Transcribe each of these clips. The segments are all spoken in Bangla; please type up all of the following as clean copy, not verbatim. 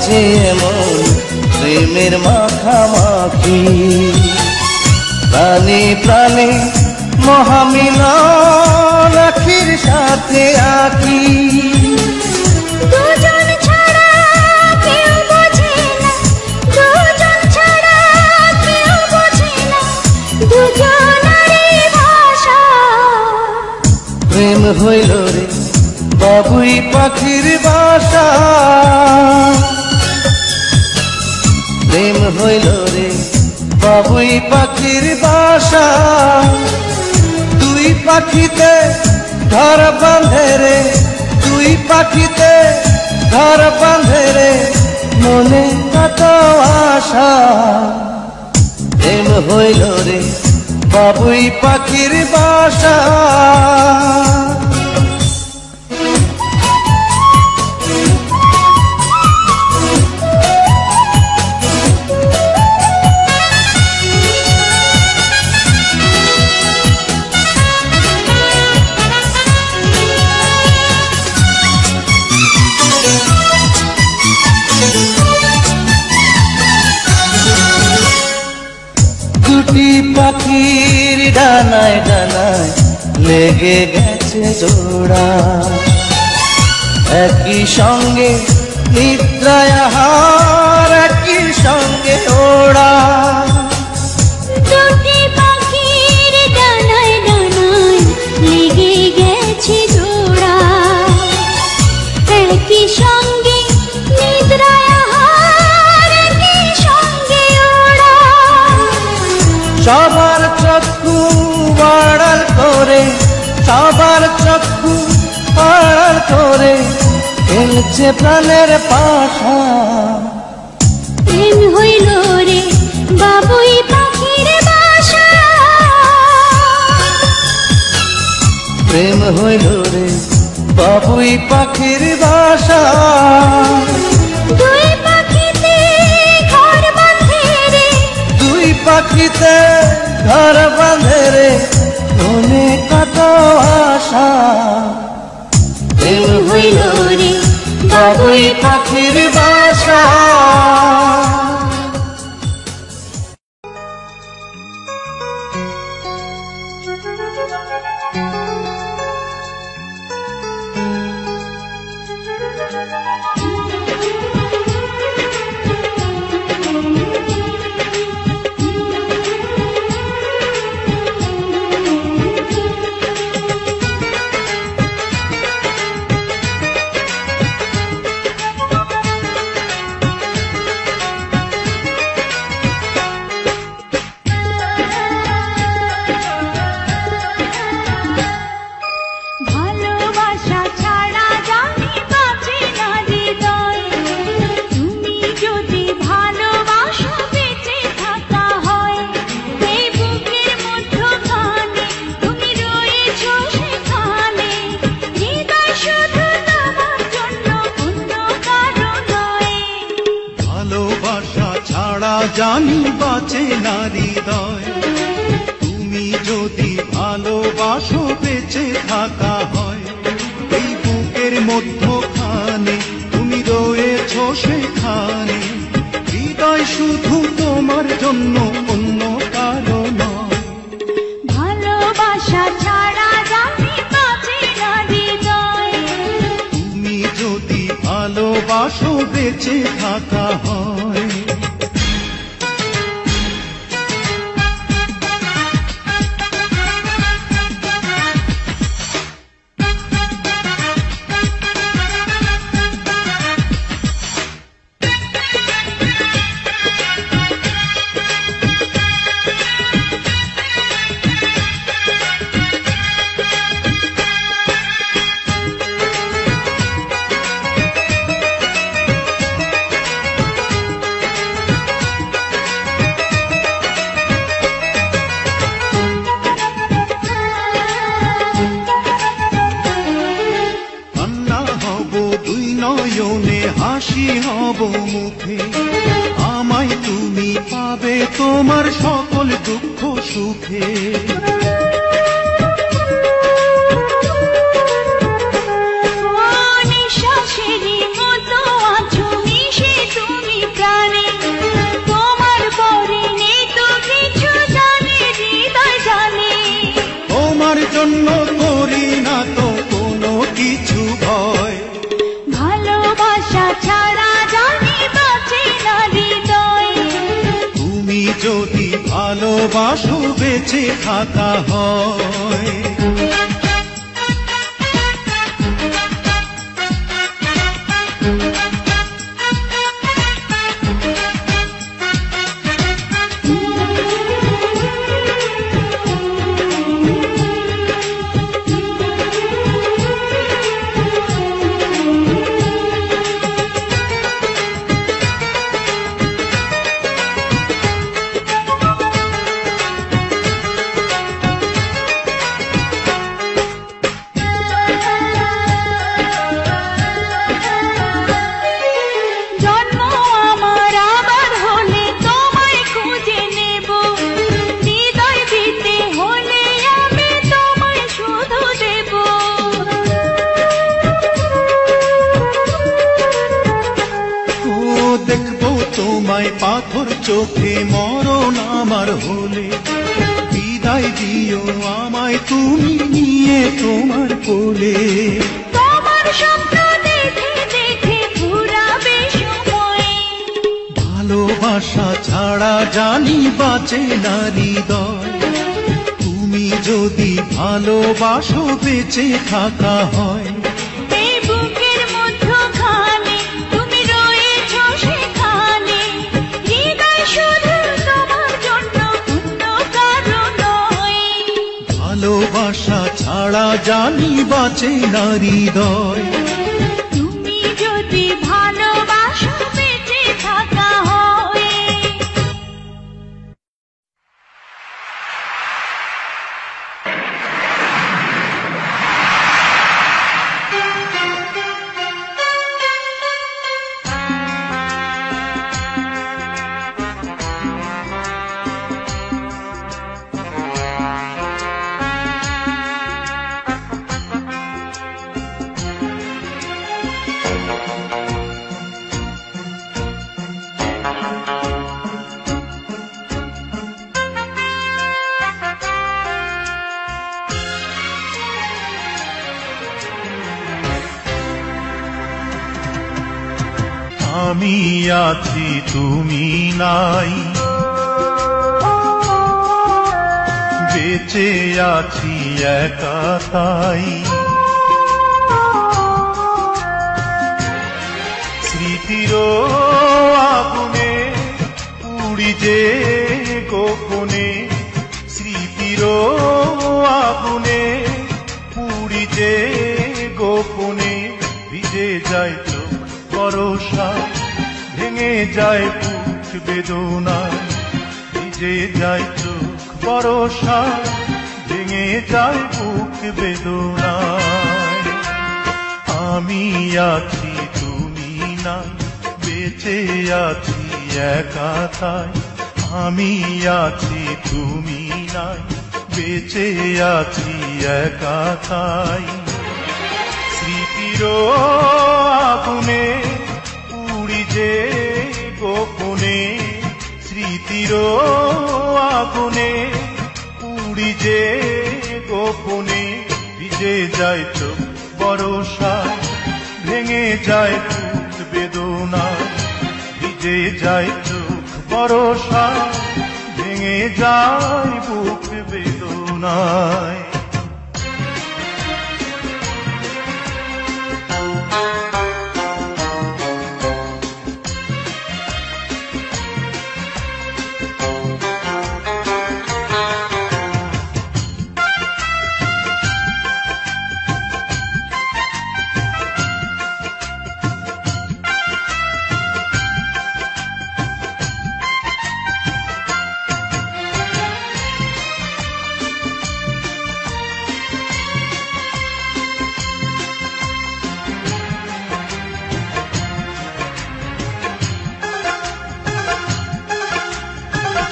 মাঝে এমন প্রেমের মাখামাখি, প্রাণে প্রাণে মহামিলন আখির সাথে আঁকি। দুজন ছাড়া কেউ বোঝে না, দুজন ছাড়া কেউ বোঝে না, দুজনারই ভাষা। প্রেম হইল রে বাবুই পাখির বাসা, প্রেম হইল রে বাবুই পাখির বাসা। দুই পাখিতে ঘর বাঁধে রে, দুই পাখিতে ঘর বাঁধে রে, মনে কত আশা। প্রেম হইল রে বাবুই পাখির বাসা। দুটি পাখির ডানায় ডানায় লেগে গেছে জোড়া, একই সঙ্গে নিদ্রায় আহার, একই সঙ্গে ওড়া। দুটি পাখির ডানায় ডানায় লেগে গেছে জোড়া, একই সঙ্গে নিদ্রায় আহার, একই সঙ্গে ওড়া। সবার চক্ষু আড়াল করে, সবার চক্ষু আড়াল করে খেলছে প্রাণের পাশা। প্রেম হইল রে বাবুই পাখির বাসা, প্রেম হইল রে বাবুই পাখির বাসা। দুই পাখিতে ঘর বাঁধে রে, দুই পাখিতে ঘর বাঁধে রে, মনে কত আশা। প্রেম হইল রে বাবুই পাখির বাসা। ভালোবাসা ছাড়া জানি বাঁচে না হৃদয়, তুমি যদি ভালোবাসো বেঁচে থাকা হয়। এই বুকের মধ্যখানে তুমি রয়েছো সেখানে, হৃদয় শুধু তোমার জন্য অন্য কারো নয়। ভালোবাসা ছাড়া জানি বাঁচে না হৃদয়, তুমি যদি ভালোবাসো বেঁচে থাকা হয়। এই বুকের মধ্যখানে তুমি রয়েছো সেখানে, হৃদয় শুধু তোমার জন্য অন্য কারো নয়। ভালোবাসা ছাড়া জানি বাঁচে না হৃদয়, তুমি যদি ভালোবাসো বেঁচে থাকা হয়। নয়নে হাসি হব মুখে, আমায় তুমি পাবে তোমার সকল দুঃখ সুখে। নিঃশ্বাসেরই মতো আছো মিশে ভালোবাসো বেঁচে থাকা হয়। তোমায় পাথর চোখে মরণ আমার হলে, বিদায় দিও আমায় তুমি নিয়ে তোমার কোলে। তোমার স্বপ্ন দেখে দেখে ফুরাবে সময়, ভালোবাসা ছাড়া জানি বাঁচে না হৃদয়। তুমি যদি ভালোবাসো বেঁচে থাকা হয়। এই বুকের মধ্যখানে তুমি রয়েছো সেখানে, হৃদয় শুধু তোমার জন্য অন্য কারো নয়। ভালোবাসা ছাড়া জানি বাঁচে না হৃদয়। তুমি যদি ভালোবাসো বেঁচে থাকা হয়। আমি আছি তুমি নাই, বেঁচে আছি একা তাই। স্মৃতির আগুনে পুড়ি যে গোপনে, স্মৃতির আগুনে পুড়ি যে গোপনে। ভিজে যায় চোখ বরষা, ভেঙে যায় বুক বেদনায়। ভিজে যায় চোখ বরষা, ভেঙে যায় বুক বেদনায়। আমি আছি তুমি নাই, বেঁচে আছি একা তাই। আমি আছি তুমি নাই, বেঁচে আছি একা তাই। স্মৃতির আগুনে পুড়ি যে গোপনে, স্মৃতির আগুনে পুড়ি যে গোপনে। ভিজে যায় চোখ বরষা, ভেঙে যায় বুক বেদনায়। ভিজে যায় চোখ বরষা, ভেঙে যায় বুক বেদনায়।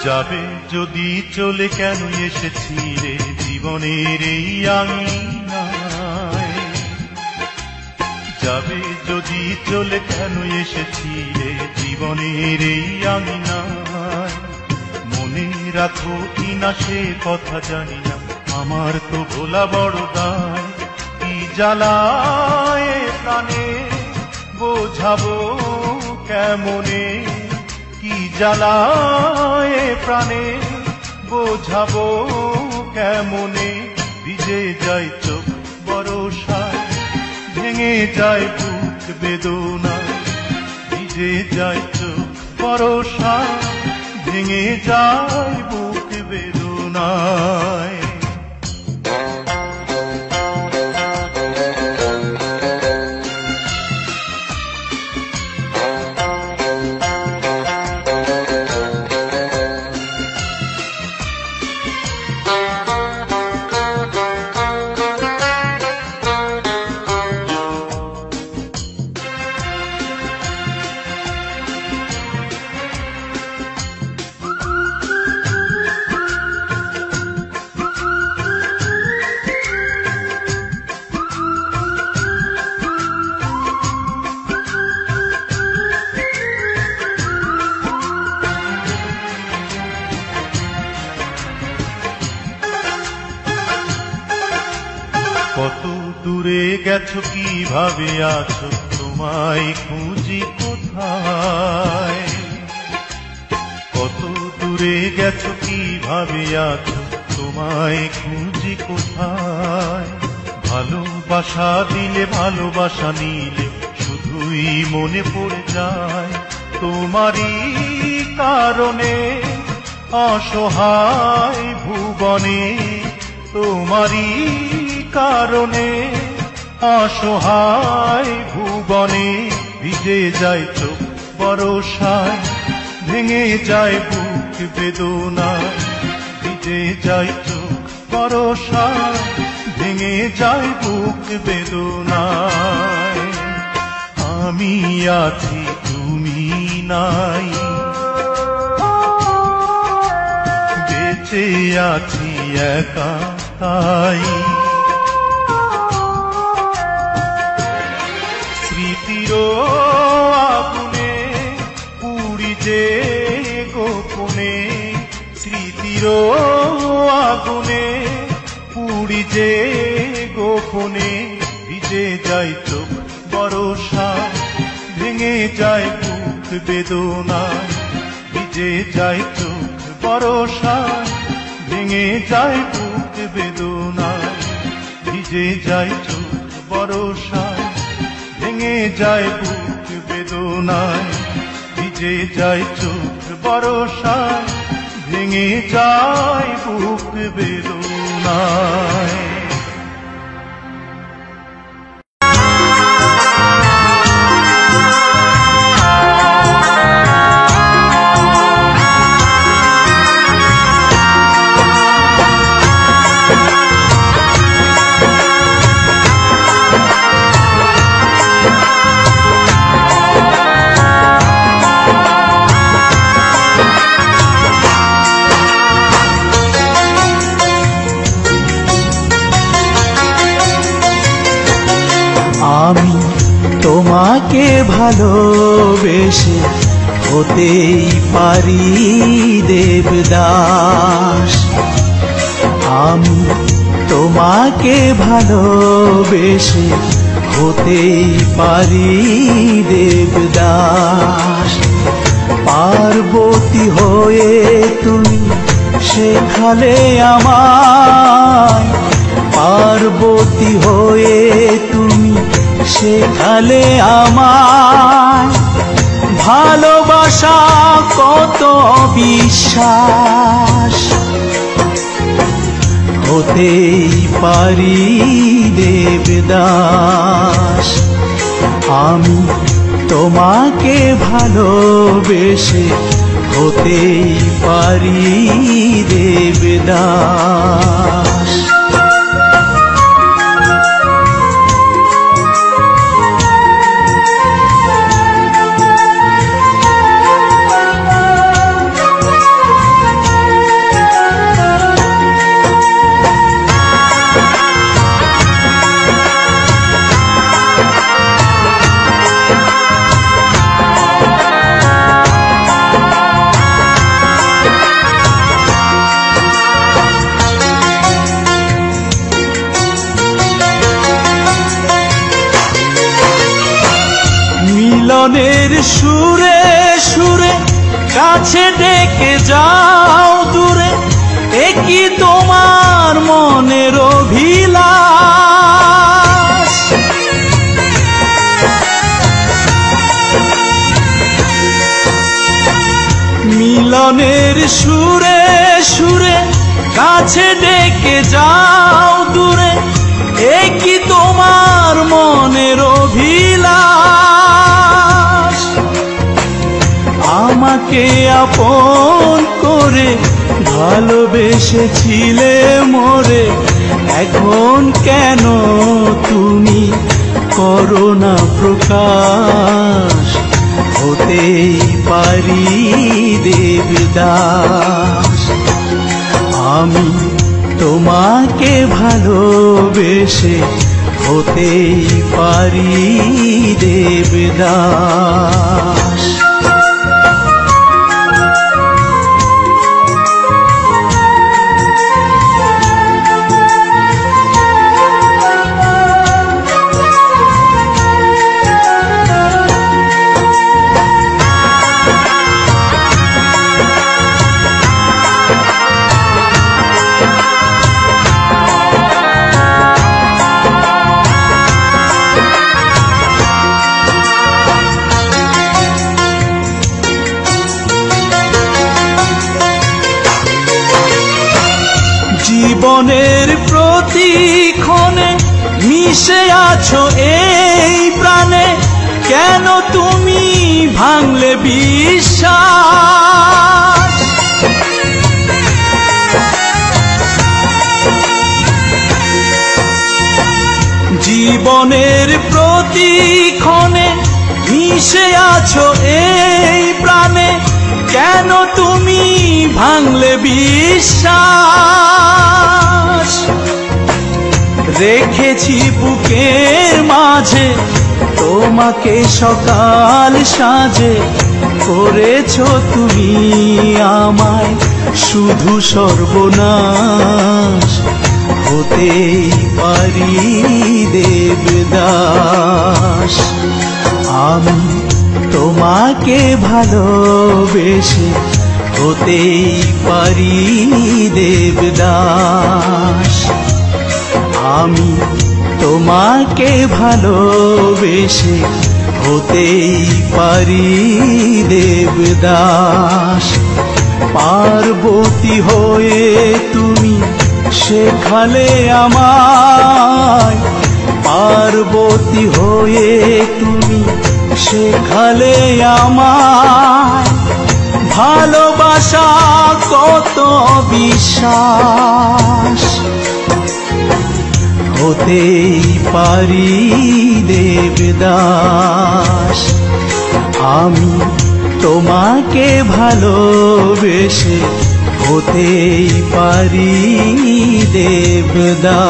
যাবে যদি চলে কেন এসেছি রে জীবনের এই আঙিনায়। যাবে যদি চলে কেন এসেছি রে জীবনের এই আঙিনায়। মনে রাখো কিনা সে কথা জানি না, আমার তো ভোলা বড় দায়। কি জ্বালায় প্রাণে বোঝাবো কেমনে, কি জ্বালায় প্রাণে বোঝাবো কেমনে, ভিজে যায় চোখ বরষায়, ভেঙে যায় বুক বেদনায়। ভিজে যায় চোখ বরষায়, ভেঙে যায় বুক বেদনায়। কত দূরে গেছো, কিভাবে আছো, তোমায় খুঁজি কোথায়। কত দূরে গেছো, কিভাবে আছো, তোমায় খুঁজি কোথায়। ভালোবাসা দিলে ভালোবাসা নিলে শুধুই মনে পড়ে যায় তোমারই কারণে অসহায় ভুবনে। তোমারই কারণে অসহায় ভুবনে, ভিজে যায় চোখ বরষায়, ভেঙে যায় বুক বেদনায়। ভিজে যায় চোখ বরষায়, ভেঙে যায় বুক বেদনায়। আমি আছি তুমি নাই, বেঁচে আছি একা তাই। স্মৃতির আগুনে পুড়ি যে গোপনে, স্মৃতির আগুনে পুড়ি যে গোপনে। ভিজে যায় চোখ বরষায়, ভেঙে যায় বুক বেদনায়। ভিজে যায় চোখ বরষায়, ভেঙে যায় বুক বেদনায়। ভিজে যায় চোখ বরষায়, ভেঙে যায় বুক বেদনায়। ভিজে যায় চোখ বরষায়, ভেঙে যায় বুক বেদনায়। আমি তোমাকে ভালোবেসে হতেই পারি দেবদাস। আমি তোমাকে ভালোবেসে হতেই পারি দেবদাস। পার্বতী হয়ে তুমি শেখালে আমায়, পার্বতী হয়ে তুমি শেখালে আমায় ভালোবাসা কত বিশ্বাস। হতেই পারি দেবদাস। আমি তোমাকে ভালোবেসে হতেই পারি দেবদাস। মিলনের সুরে সুরে কাছে ডেকে যাও দূরে, সুরে সুরে কাছে ডেকে যাও দূরে, এ কি তোমার মনের অভিলাষ? আমাকে আপন করে ভালোবেসেছিলে মোরে, এখন কেন তুমি করো না প্রকাশ? হতেই পারি দেবদাস, আমি তোমাকে ভালোবেসে হতেই পারি দেবদাস। জীবনের প্রতিক্ষণে মিশে আছো এই প্রাণে, কেন তুমি ভাঙলে বিশ্বাস? জীবনের প্রতিক্ষণে মিশে আছো এই প্রাণে, কেন তুমি ভাঙলে বিশ্বাস? রেখেছি বুকের মাঝে তোমাকে সকাল সাজে, করেছো তুমি আমায় শুধু সর্বনাশ। হতেই পারি দেবদাস, আমি তোমাকে ভালোবেসে হতেই পারি দেবদাস। আমি তোমাকে ভালোবেসে হতেই পারি দেবদাস। পার্বতী হয়ে তুমি শেখালে আমায়, পার্বতী হয়ে তুমি শেখালে আমায়, ভালোবাসা কত বিশ্বাস। হতেই পারি দেবদাস, আমি তোমাকে ভালোবেসে হতেই পারি দেবদাস।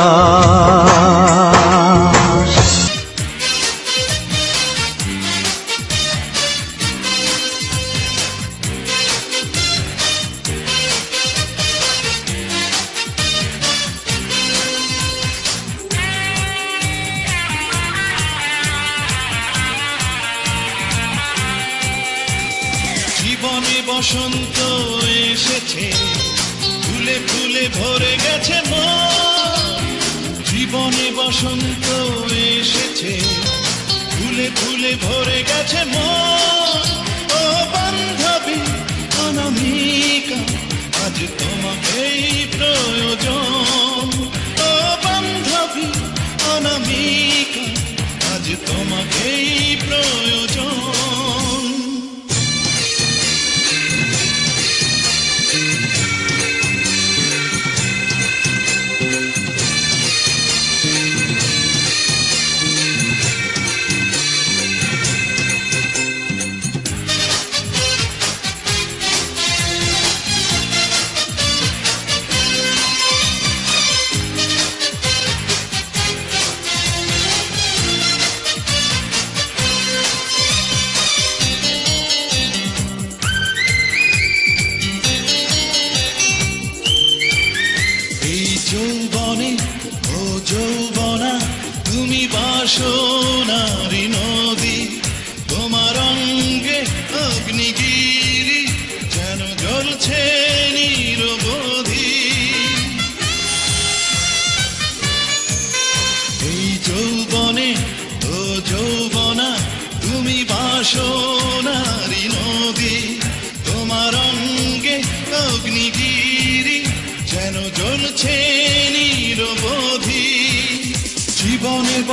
জীবনে বসন্ত এসেছে, ফুলে ফুলে ভরে গেছে মন। জীবনে বসন্ত এসেছে, ফুলে ফুলে ভরে গেছে মন। ও বান্ধবী অনামিকা, আজ তোমাকেই প্রয়োজন। ও বান্ধবী অনামিকা, আজ তোমাকেই প্রয়োজন।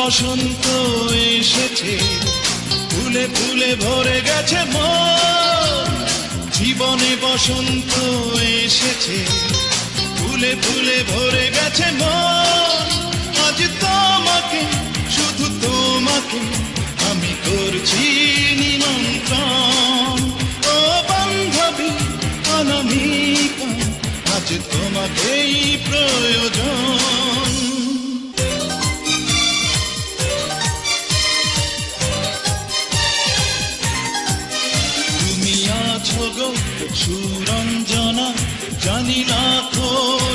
বসন্ত এসেছে, ফুলে ফুলে ভরে গেছে মন। জীবনে বসন্ত এসেছে, ফুলে ফুলে ভরে গেছে মন। আজ তোমাকে, শুধু তোমাকে আমি করছি নিমন্ত্রণ। ও বান্ধবী অনামিকা, আজ তোমাকেই প্রয়োজন। তুমি আছো গো সুরঞ্জনা, জানি না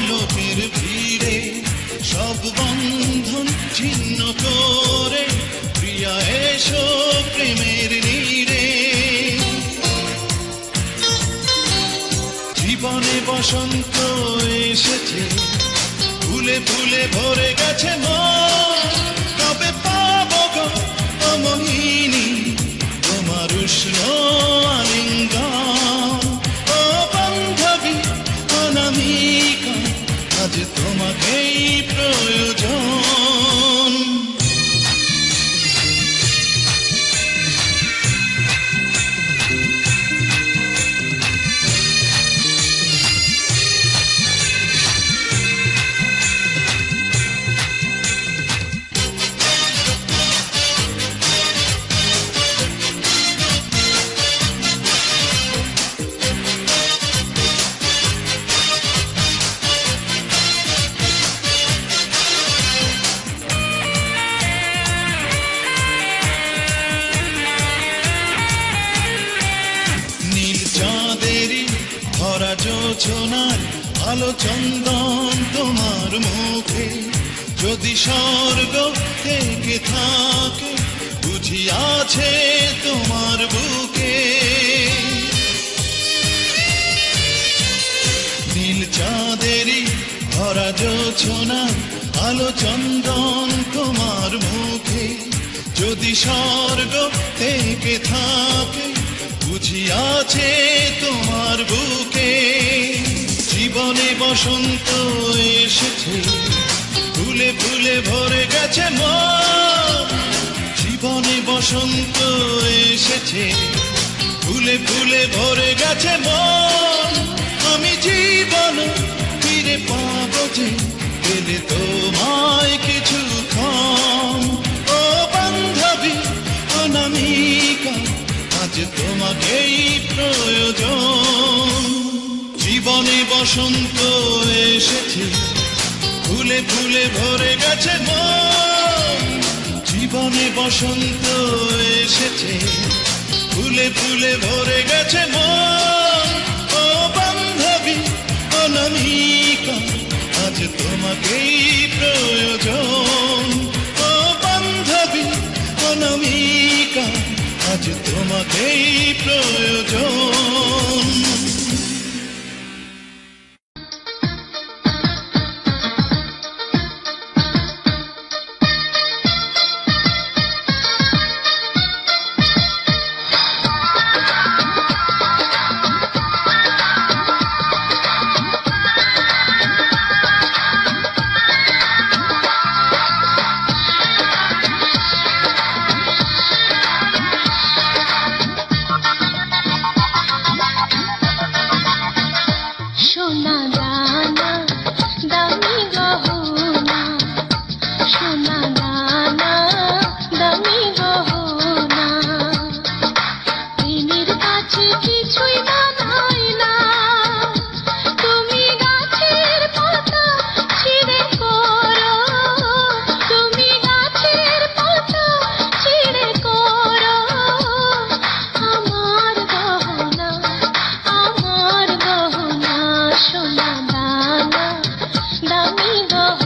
লোকের ভিড়ে সব বন্ধন ছিন্ন করে প্রিয়া এসো প্রেমের নীড়ে। জীবনে বসন্ত এসেছে, ফুলে ফুলে ভরে গেছে মন। কবে পাবো গো ও মোহিনী তোমার উষ্ণ আলিঙ্গন। ও বান্ধবী অনামিকা, আজ তোমাকেই প্রয়োজন। জোছনার আলো চন্দন তোমার মুখে, যদি স্বর্গ থেকে থাকে বুঝি আছে তোমার বুকে। নীল চাঁদেরই ভরা জোছনার আলো চন্দন তোমার মুখে, যদি স্বর্গ থেকে থাকে বুঝি আছে তোমার বুকে। জীবনে বসন্ত এসেছে, ফুলে ফুলে ভরে গেছে মন। জীবনে বসন্ত এসেছে, ফুলে ফুলে ভরে গেছে মন। আমি জীবন ফিরে পাবো যে পেলে তোমায় কিছুক্ষণ। ও বান্ধবী অনামিকা, আজ তোমাকেই প্রয়োজন। জীবনে বসন্ত এসেছে, ফুলে ফুলে ভরে গেছে মন। জীবনে বসন্ত এসেছে, ফুলে ফুলে ভরে গেছে মন। ও বান্ধবী অনামিকা, আজ তোমাকেই প্রয়োজন। ও বান্ধবী অনামিকা, আজ তোমাকেই প্রয়োজন। দামি গো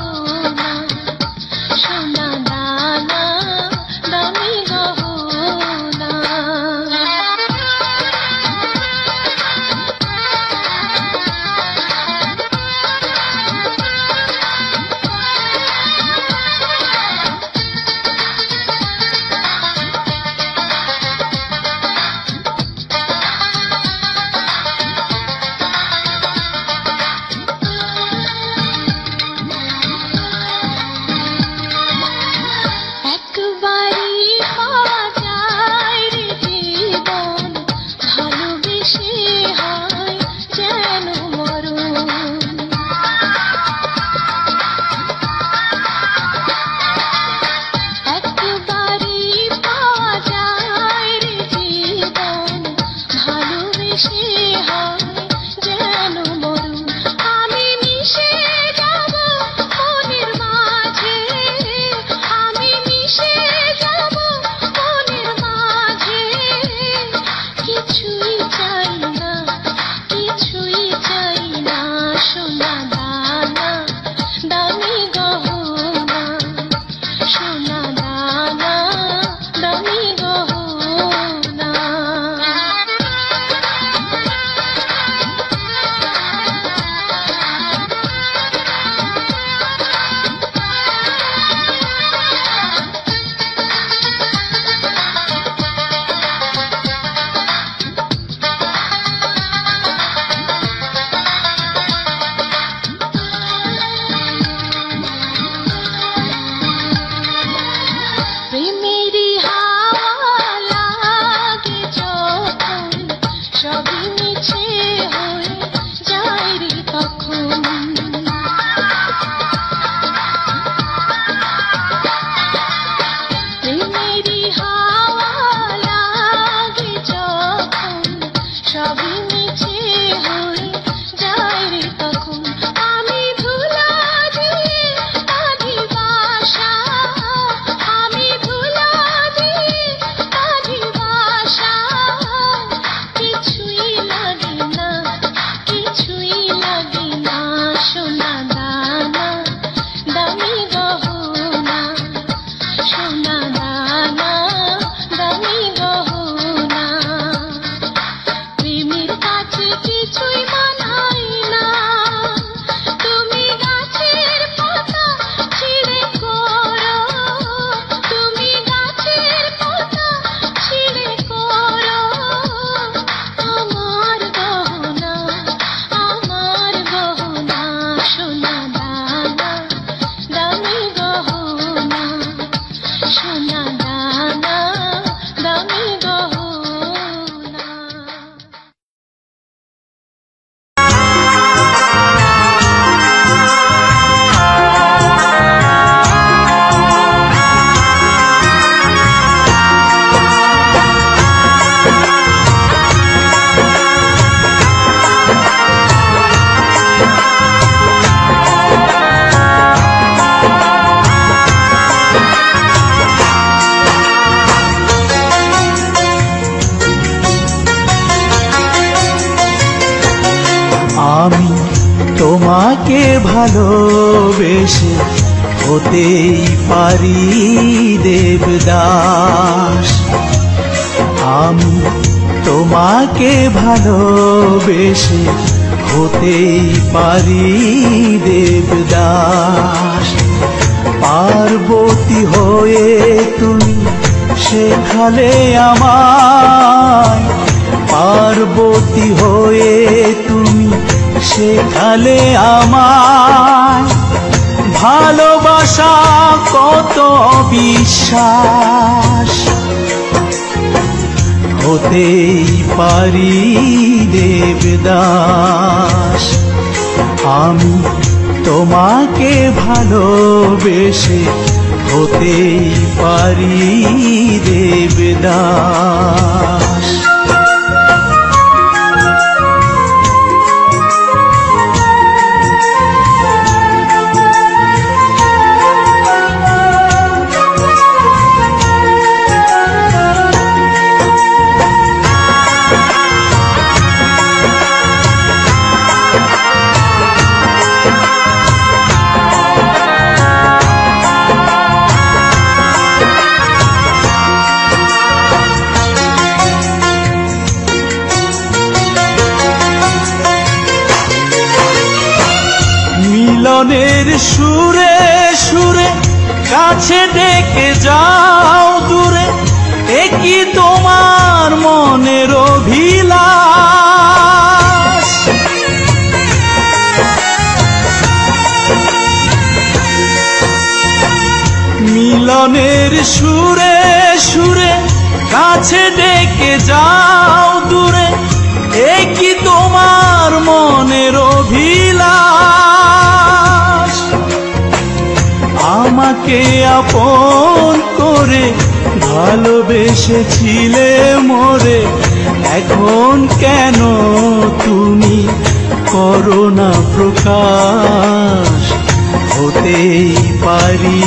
আমি তোমাকে ভালোবেসে হতেই পারি দেবদাস। আমি তোমাকে ভালোবেসে হতেই পারি দেবদাস। পার্বতী হয়ে তুমি শেখালে আমায়, পার্বতী হয়ে তুমি শেখালে আমায় ভালোবাসা কত বিশ্বাস। হতেই পারি দেবদাস। আমি তোমাকে ভালোবেসে হতেই পারি দেবদাস। মিলনের সুরে সুরে কাছে ডেকে যাও দূরে, একই তোমার মনের অভিলাষ। মিলনের সুরে সুরে কাছে ডেকে যাও দূরে, একই তোমার মনের অভিলাষ। আমাকে আপন করে ভালোবেসেছিলে মোরে, এখন কেন তুমি করো না প্রকাশ। হতেই পারি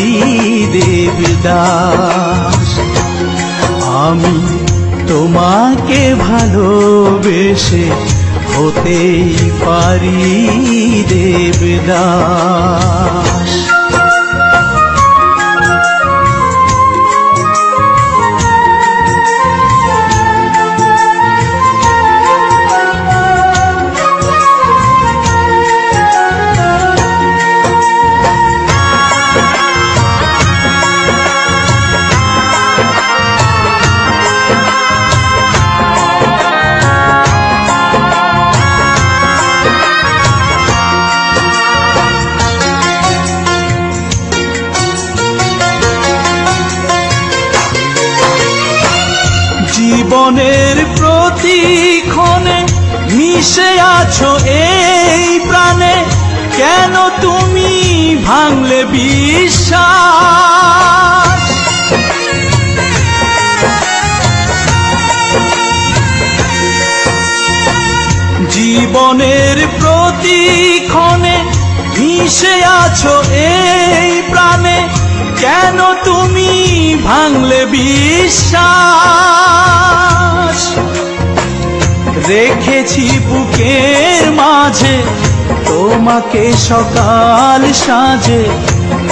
দেবদাস। আমি তোমাকে ভালোবেসে হতেই পারি দেবদাস। জীবনের প্রতিক্ষণে মিশে আছো এই প্রাণে, কেন তুমি ভাঙলে বিশ্বাস। জীবনের প্রতিক্ষণে মিশে আছো এই প্রাণে, কেন তুমি ভাঙলে বিশ্বাস। রেখেছি বুকের মাঝে তোমাকে সকাল সাজে,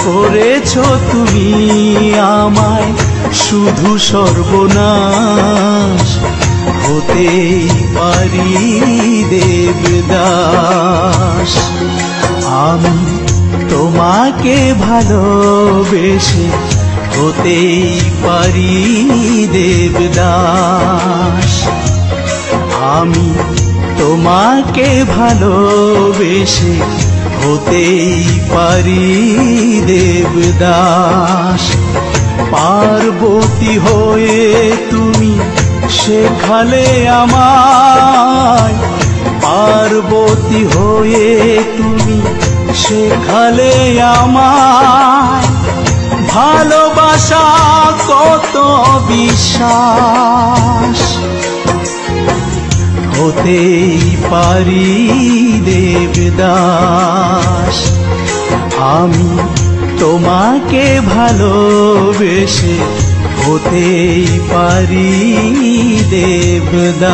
করেছো তুমি আমায় শুধু সর্বনাশ। হতেই পারি দেবদাস। আমি তোমাকে ভালোবেসে হতেই পারি দেবদাস। আমি তোমাকে ভালোবেসে হতেই পারি দেবদাস। পার্বতী হয়ে তুমি শেখালে আমায়, পার্বতী হয়ে তুমি শেখালে আমায় ভালোবাসা কত বিশ্বাস। হতেই পারি দেবদাস। আমি তোমাকে ভালোবেসে হতেই পারি দেবদাস।